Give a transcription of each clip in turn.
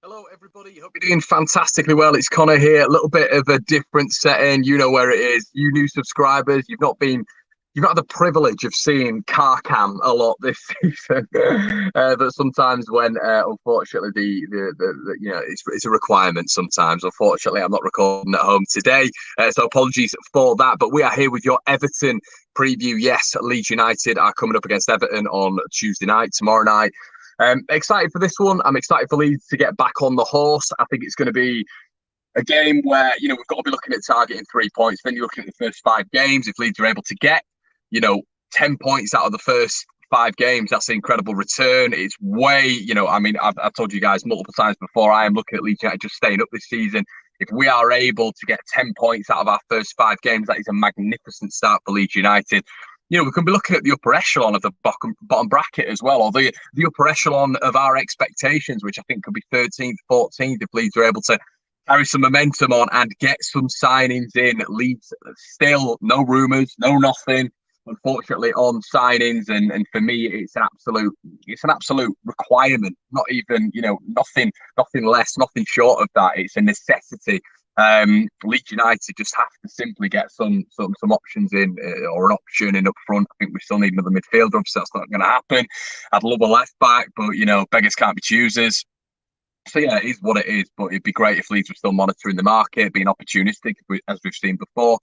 Hello, everybody. Hope you're doing fantastically well. It's Connor here. A little bit of a different setting. You know where it is. You new subscribers, you've not had the privilege of seeing car cam a lot this season. But sometimes when, unfortunately, it's a requirement. Sometimes, unfortunately, I'm not recording at home today, so apologies for that. But we are here with your Everton preview. Yes, Leeds United are coming up against Everton on Tuesday night, tomorrow night. Excited for this one. I'm excited for Leeds to get back on the horse. I think it's going to be a game where, we've got to be looking at targeting 3 points. Then you're looking at the first 5 games. If Leeds are able to get, 10 points out of the first 5 games, that's an incredible return. It's way, I've told you guys multiple times before, I am looking at Leeds United just staying up this season. If we are able to get 10 points out of our first 5 games, that is a magnificent start for Leeds United. We can be looking at the upper echelon of the bottom bracket as well, or the upper echelon of our expectations, which I think could be 13th, 14th, if Leeds are able to carry some momentum on and get some signings in. Leeds still no rumours, no nothing, unfortunately, on signings, and for me, it's an absolute requirement. Not even nothing less, nothing short of that. It's a necessity. Leeds United just have to simply get some options in, or an option in up front. I think we still need another midfielder. Obviously, that's not going to happen. I'd love a left back, but beggars can't be choosers. So yeah, it is what it is. But it'd be great if Leeds were still monitoring the market, being opportunistic, as we've seen before,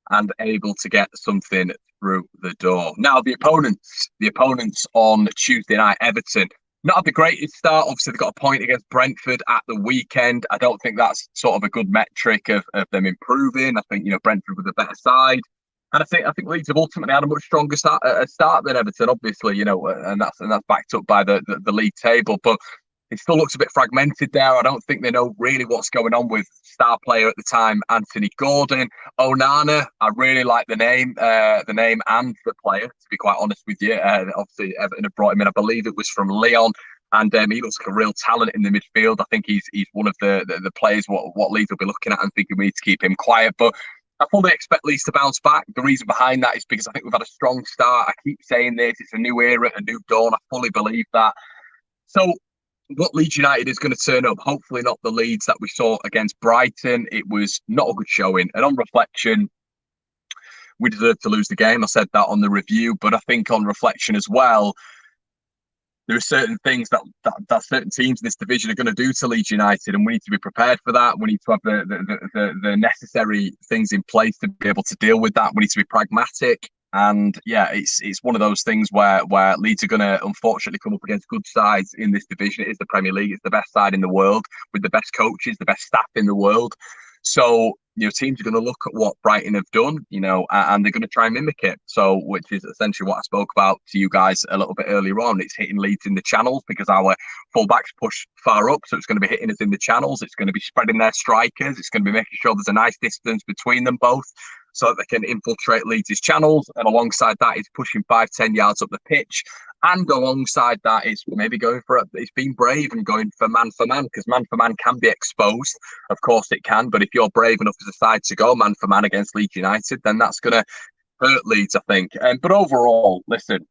and able to get something through the door. Now, the opponents on Tuesday night, Everton. Not had the greatest start. Obviously, they got a point against Brentford at the weekend. I don't think that's sort of a good metric of them improving. I think Brentford were the better side, and I think Leeds have ultimately had a much stronger start than Everton. Obviously, and that's backed up by the league table, but it still looks a bit fragmented there. I don't think they know really what's going on with star player at the time, Anthony Gordon. Onana, I really like the name and the player, to be quite honest with you. Obviously, Everton have brought him in. I believe it was from Lyon, and he looks like a real talent in the midfield. I think he's one of the players what Leeds will be looking at and thinking we need to keep him quiet. But I fully expect Leeds to bounce back. The reason behind that is because I think we've had a strong start. I keep saying this. It's a new era, a new dawn. I fully believe that. So what Leeds United is going to turn up, hopefully not the Leeds that we saw against Brighton. It was not a good showing. And on reflection, we deserved to lose the game. I said that on the review, but I think on reflection as well, there are certain things that certain teams in this division are going to do to Leeds United, and we need to be prepared for that. We need to have the necessary things in place to be able to deal with that. We need to be pragmatic. And yeah, it's one of those things where Leeds are going to unfortunately come up against good sides in this division. It is the Premier League. It's the best side in the world with the best coaches, the best staff in the world. So, teams are going to look at what Brighton have done, and they're going to try and mimic it. So, which is essentially what I spoke about to you guys a little bit earlier on. It's hitting Leeds in the channels because our fullbacks push far up. So it's going to be hitting us in the channels. It's going to be spreading their strikers. It's going to be making sure there's a nice distance between them both, so that they can infiltrate Leeds' channels. And alongside that, it's pushing 5-10 yards up the pitch. And alongside that, it's maybe it's being brave and going for man, because man for man can be exposed. Of course it can. But if you're brave enough as a side to go man for man against Leeds United, then that's going to hurt Leeds, I think. But overall, listen,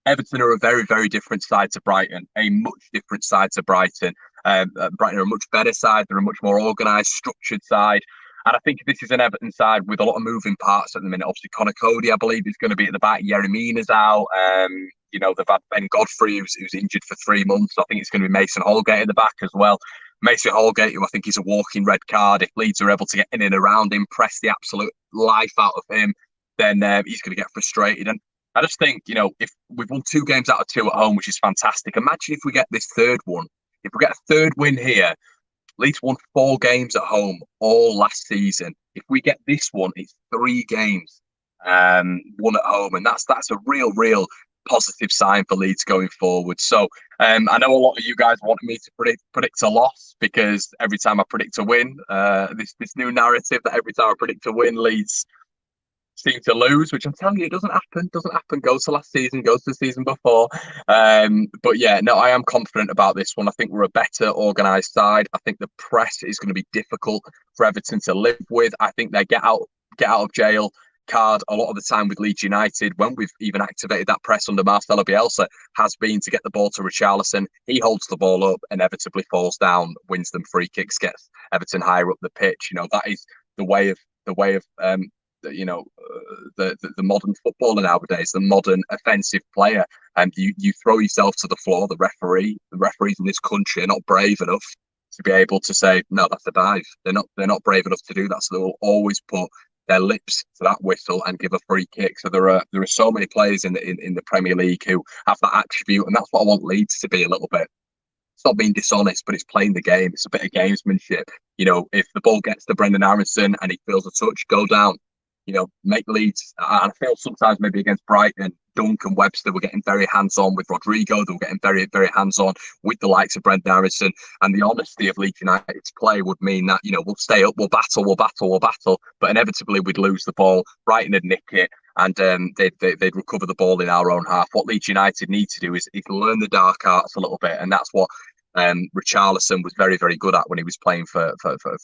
Everton are a very, very different side to Brighton, a much different side to Brighton. Brighton are a much better side. They're a much more organised, structured side. And I think this is an Everton side with a lot of moving parts at the minute. Obviously, Connor Cody, I believe, is going to be at the back. Yeremina's out. They've had Ben Godfrey, who's injured for 3 months. I think it's going to be Mason Holgate at the back as well. Mason Holgate, who I think is a walking red card. If Leeds are able to get in and around him, press the absolute life out of him, then he's going to get frustrated. And I just think, if we've won 2 games out of 2 at home, which is fantastic. Imagine if we get this third one. If we get a third win here, Leeds won 4 games at home all last season. If we get this one, it's 3 games won at home, and that's a real positive sign for Leeds going forward. So I know a lot of you guys wanted me to predict a loss, because every time I predict a win, this new narrative that every time I predict a win, Leeds seem to lose, which I'm telling you, it doesn't happen. Go to last season, go to the season before. But yeah, no, I am confident about this one. I think we're a better organised side. I think the press is going to be difficult for Everton to live with. I think they get out of jail card a lot of the time with Leeds United, when we've even activated that press under Marcelo Bielsa, has been to get the ball to Richarlison. He holds the ball up, inevitably falls down, wins them free kicks, gets Everton higher up the pitch. That is the way of the modern footballer nowadays, the modern offensive player. And you throw yourself to the floor. The referees in this country are not brave enough to be able to say, no, that's a dive. They're not brave enough to do that. So they will always put their lips to that whistle and give a free kick. So there are so many players in the Premier League who have that attribute, and that's what I want Leeds to be a little bit. It's not being dishonest, but it's playing the game. It's a bit of gamesmanship. If the ball gets to Brendan Aronson and he feels a touch, go down. Make Leeds. And I feel sometimes maybe against Brighton, Dunk and Webster were getting very hands-on with Rodrigo. They were getting very, very hands-on with the likes of Brendan Aronson. And the honesty of Leeds United's play would mean that, we'll stay up, we'll battle. But inevitably we'd lose the ball. Brighton would nick it, and they'd recover the ball in our own half. What Leeds United need to do is learn the dark arts a little bit. And that's what Richarlison was very, very good at when he was playing for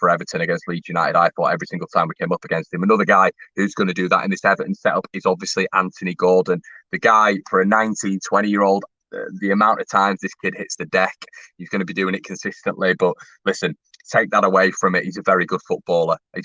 Everton against Leeds United. I thought every single time we came up against him. Another guy who's going to do that in this Everton setup is obviously Anthony Gordon. The guy, for a 19, 20-year-old, the amount of times this kid hits the deck, he's going to be doing it consistently. But listen, take that away from it. He's a very good footballer. He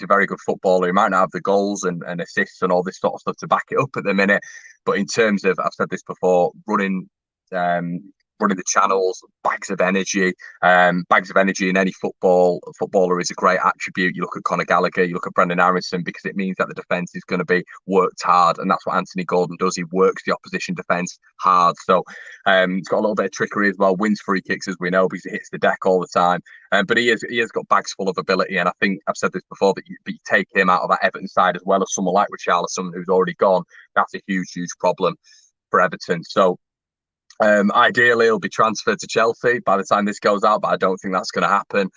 might not have the goals and assists and all this sort of stuff to back it up at the minute. But in terms of, I've said this before, running the channels, bags of energy in any footballer is a great attribute. You look at Conor Gallagher, you look at Brendan Aronson, because it means that the defence is going to be worked hard, and that's what Anthony Gordon does. He works the opposition defence hard. So he's got a little bit of trickery as well, wins free kicks, as we know, because he hits the deck all the time. But he has got bags full of ability, and I think I've said this before, that you take him out of that Everton side as well as someone like Richarlison, who's already gone. That's a huge problem for Everton. So ideally, he'll be transferred to Chelsea by the time this goes out, but I don't think that's going to happen.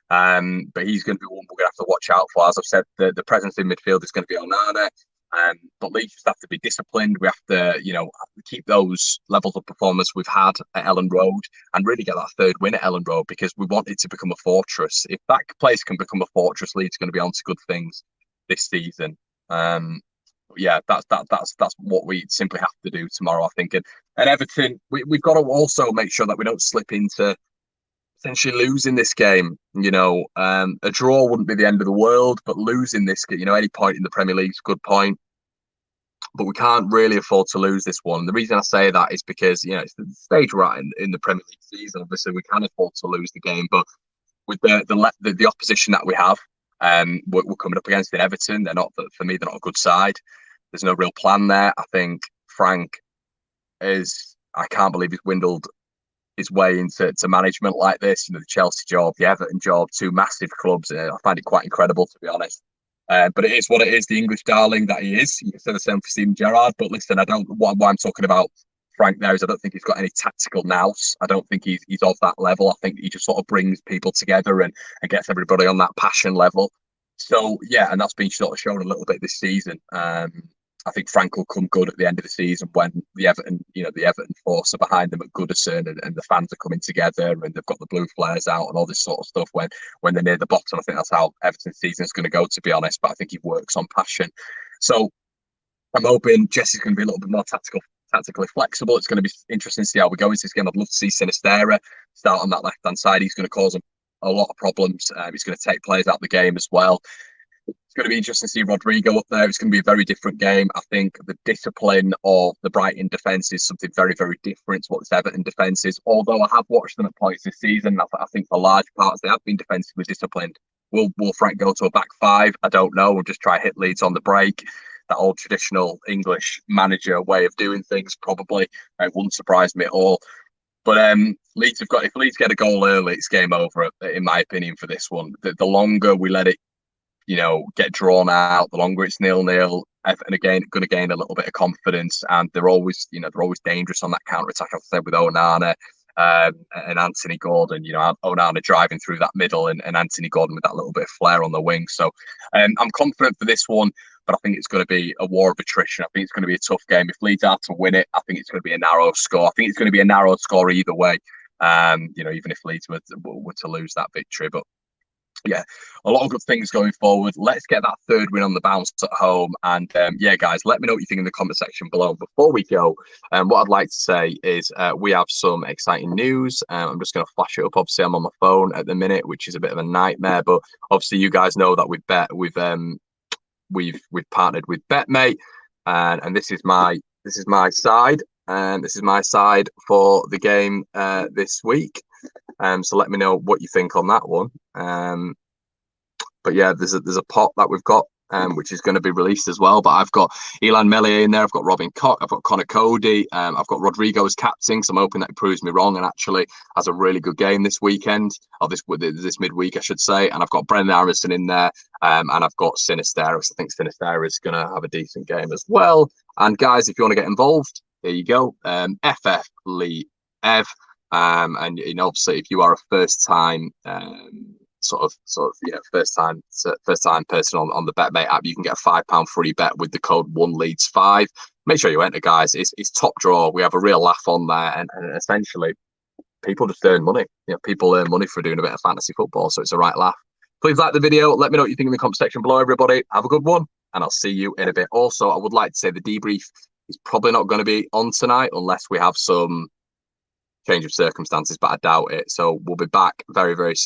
But he's going to be one we're going to have to watch out for. As I've said, the presence in midfield is going to be Onana. But Leeds just have to be disciplined. We have to, keep those levels of performance we've had at Ellen Road and really get that third win at Ellen Road, because we want it to become a fortress. If that place can become a fortress, Leeds are going to be on to good things this season. Yeah, that's what we simply have to do tomorrow, I think. And Everton, we've got to also make sure that we don't slip into potentially losing this game. A draw wouldn't be the end of the world, but losing this, any point in the Premier League is a good point. But we can't really afford to lose this one. The reason I say that is because, it's the stage we're at in the Premier League season. Obviously, we can afford to lose the game, but with the opposition that we have, we're coming up against in Everton. For me, they're not a good side. There's no real plan there. I think Frank I can't believe he's dwindled his way into management like this. The Chelsea job, the Everton job, two massive clubs. I find it quite incredible, to be honest. But it is what it is, the English darling that he is. You can say the same for Steven Gerrard. But listen, what I'm talking about Frank there is I don't think he's got any tactical nous. I don't think he's of that level. I think he just sort of brings people together and gets everybody on that passion level. So, yeah, and that's been sort of shown a little bit this season. I think Frank will come good at the end of the season when the Everton force are behind them at Goodison and the fans are coming together and they've got the blue flares out and all this sort of stuff when they're near the bottom. I think that's how Everton's season is going to go, to be honest, but I think he works on passion. So I'm hoping Jesse's going to be a little bit more tactically flexible. It's going to be interesting to see how we go into this game. I'd love to see Sinisterra start on that left-hand side. He's going to cause them a lot of problems. He's going to take players out of the game as well. It's going to be interesting to see Rodrigo up there. It's going to be a very different game. I think the discipline of the Brighton defence is something very, very different to what this Everton defence is. Although I have watched them at points this season, I think for large parts they have been defensively disciplined. Will Frank go to a back five? I don't know. We'll just try hit Leeds on the break. That old traditional English manager way of doing things, probably. It wouldn't surprise me at all. But Leeds if Leeds get a goal early, it's game over, in my opinion, for this one. The longer we let it get drawn out, the longer it's 0-0. Everton again going to gain a little bit of confidence, and they're always dangerous on that counter attack. I've said with Onana and Anthony Gordon. Onana driving through that middle, and Anthony Gordon with that little bit of flair on the wing. So I'm confident for this one, but I think it's going to be a war of attrition. I think it's going to be a tough game. If Leeds are to win it, I think it's going to be a narrow score. I think it's going to be a narrow score either way. Even if Leeds were to lose that victory, but yeah, a lot of good things going forward. Let's get that third win on the bounce at home. And yeah, guys, let me know what you think in the comment section below. Before we go, what I'd like to say is we have some exciting news. I'm just going to flash it up. Obviously, I'm on my phone at the minute, which is a bit of a nightmare. But obviously, you guys know that we've partnered with BetMate, and this is my side. And this is my side for the game this week. So let me know what you think on that one. But yeah, there's a pot that we've got, which is going to be released as well. But I've got Elan Melier in there. I've got Robin Koch. I've got Connor Cody. I've got Rodrigo as captain. So I'm hoping that he proves me wrong and actually has a really good game this weekend, or this midweek, I should say. And I've got Brendan Harrison in there. And I've got Sinisteris. I think Sinisteris is going to have a decent game as well. And guys, if you want to get involved, there you go. FF Lee Ev. And you know, obviously, if you are a first time first time person on the BetMate app, you can get a £5 free bet with the code 1Leeds5. Make sure you enter, guys. It's top draw. We have a real laugh on there, and essentially people just earn money. You know, people earn money for doing a bit of fantasy football, so it's a right laugh. Please like the video. Let me know what you think in the comment section below, everybody. Have a good one, and I'll see you in a bit. Also, I would like to say the debrief is probably not going to be on tonight unless we have some change of circumstances, but I doubt it. So we'll be back very, very soon.